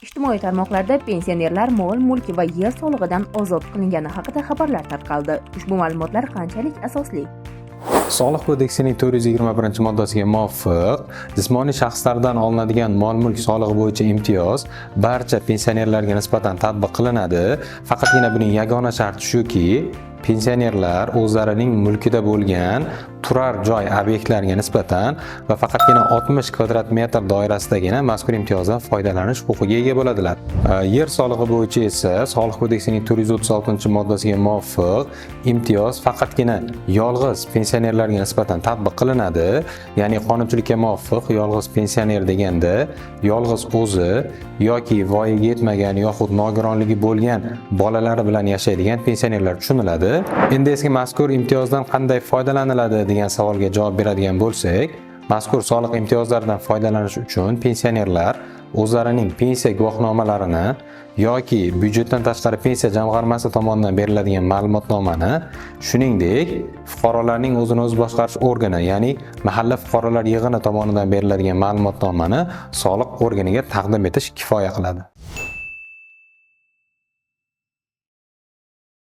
Ijtimoiy tarmoqlarda pensionerlar mol-mulk va yer solig'idan ozod qilingani haqida xabarlar tarqaldi. Ushbu ma'lumotlar qanchalik asosli? Soliq kodeksining 421-moddasiga muvofiq, jismoniy shaxslardan olinadigan mol-mulk solig'i bo'yicha imtiyoz barcha pensionerlarga nisbatan tatbiq qilinadi. Faqatgina buning yagona sharti shuki, pensionerlar o'zlarining mulkida bo'lgan turar joy obyektlariga nisbatan va faqatgina 60 kvadrat metr doirasidagina mazkur imtiyozdan foydalanish huquqiga ega bo'ladilar. Yer solig'i bo'yicha esa Soliq kodeksining 436-moddasiga muvofiq imtiyoz faqatgina yolg'iz pensionerlarga nisbatan tatbiq qilinadi. Ya'ni qonunchilikka muvofiq yolg'iz pensioner deganda yolg'iz o'zi yoki voyaga yetmagan yoxud nogironligi bo'lgan bolalari bilan yashaydigan pensionerlar tushuniladi. Endi esa mazkur imtiyozdan qanday foydalaniladi degan savolga javob beradigan bo'lsak, mazkur soliq imtiyozlaridan foydalanish uchun pensionerlar o'zlarining pensiya guvohnomalarini yoki byudjetdan tashqari pensiya jamg'armasi tomonidan beriladigan ma'lumotnomani, shuningdek fuqarolarning o'zini o'zi boshqarish organi, ya'ni mahalla fuqarolar yig'ini tomonidan beriladigan ma'lumotnomani soliq organiga taqdim etish kifoya qiladi.